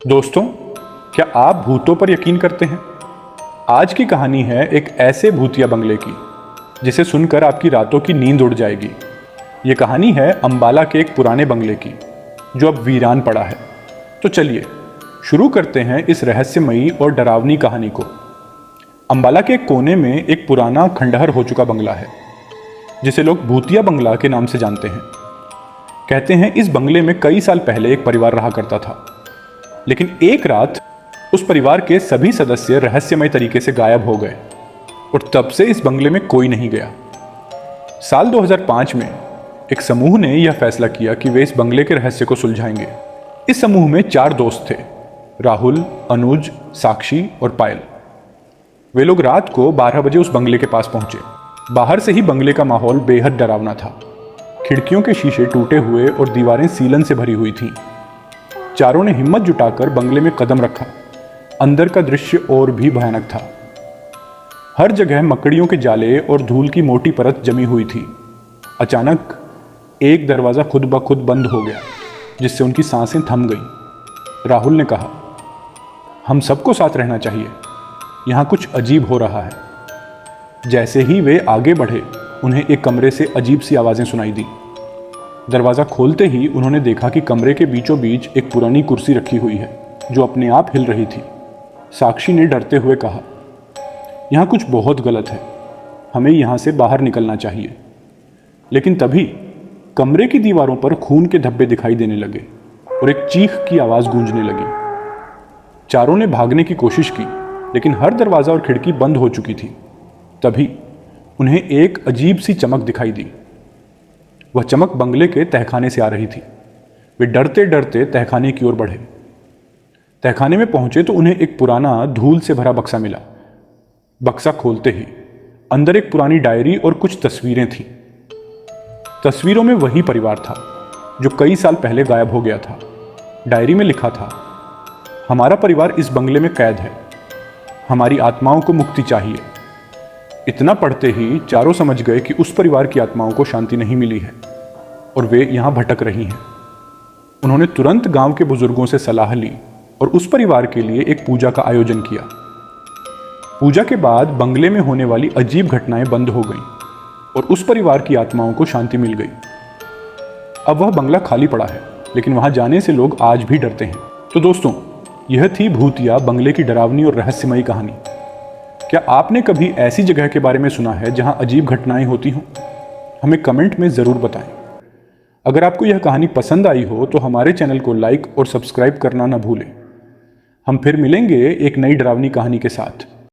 दोस्तों, क्या आप भूतों पर यकीन करते हैं? आज की कहानी है एक ऐसे भूतिया बंगले की जिसे सुनकर आपकी रातों की नींद उड़ जाएगी। ये कहानी है अंबाला के एक पुराने बंगले की जो अब वीरान पड़ा है। तो चलिए शुरू करते हैं इस रहस्यमयी और डरावनी कहानी को। अंबाला के एक कोने में एक पुराना खंडहर हो चुका बंगला है जिसे लोग भूतिया बंगला के नाम से जानते हैं। कहते हैं इस बंगले में कई साल पहले एक परिवार रहा करता था, लेकिन एक रात उस परिवार के सभी सदस्य रहस्यमय तरीके से गायब हो गए और तब से इस बंगले में कोई नहीं गया। साल 2005 में एक समूह ने यह फैसला किया कि वे इस बंगले के रहस्य को सुलझाएंगे। इस समूह में 4 दोस्त थे, राहुल, अनुज, साक्षी और पायल। वे लोग रात को 12 बजे उस बंगले के पास पहुंचे। बाहर से ही बंगले का माहौल बेहद डरावना था। खिड़कियों के शीशे टूटे हुए और दीवारें सीलन से भरी हुई थीं। चारों ने हिम्मत जुटाकर बंगले में कदम रखा। अंदर का दृश्य और भी भयानक था। हर जगह मकड़ियों के जाले और धूल की मोटी परत जमी हुई थी। अचानक एक दरवाज़ा खुद ब खुद बंद हो गया, जिससे उनकी सांसें थम गईं। राहुल ने कहा, हम सबको साथ रहना चाहिए, यहाँ कुछ अजीब हो रहा है। जैसे ही वे आगे बढ़े, उन्हें एक कमरे से अजीब सी आवाज़ें सुनाई दी। दरवाज़ा खोलते ही उन्होंने देखा कि कमरे के बीचों बीच एक पुरानी कुर्सी रखी हुई है जो अपने आप हिल रही थी। साक्षी ने डरते हुए कहा, यहाँ कुछ बहुत गलत है, हमें यहाँ से बाहर निकलना चाहिए। लेकिन तभी कमरे की दीवारों पर खून के धब्बे दिखाई देने लगे और एक चीख की आवाज़ गूंजने लगी। चारों ने भागने की कोशिश की, लेकिन हर दरवाज़ा और खिड़की बंद हो चुकी थी। तभी उन्हें एक अजीब सी चमक दिखाई दी। वह चमक बंगले के तहखाने से आ रही थी। वे डरते डरते तहखाने की ओर बढ़े। तहखाने में पहुंचे तो उन्हें एक पुराना धूल से भरा बक्सा मिला। बक्सा खोलते ही अंदर एक पुरानी डायरी और कुछ तस्वीरें थीं। तस्वीरों में वही परिवार था जो कई साल पहले गायब हो गया था। डायरी में लिखा था, हमारा परिवार इस बंगले में कैद है, हमारी आत्माओं को मुक्ति चाहिए। इतना पढ़ते ही चारों समझ गए कि उस परिवार की आत्माओं को शांति नहीं मिली है और वे यहाँ भटक रही हैं। उन्होंने तुरंत गांव के बुजुर्गों से सलाह ली और उस परिवार के लिए एक पूजा का आयोजन किया। पूजा के बाद बंगले में होने वाली अजीब घटनाएं बंद हो गईं और उस परिवार की आत्माओं को शांति मिल गई। अब वह बंगला खाली पड़ा है, लेकिन वहां जाने से लोग आज भी डरते हैं। तो दोस्तों, यह थी भूतिया बंगले की डरावनी और रहस्यमयी कहानी। क्या आपने कभी ऐसी जगह के बारे में सुना है जहां अजीब घटनाएं होती हों? हमें कमेंट में ज़रूर बताएं। अगर आपको यह कहानी पसंद आई हो तो हमारे चैनल को लाइक और सब्सक्राइब करना न भूलें। हम फिर मिलेंगे एक नई डरावनी कहानी के साथ।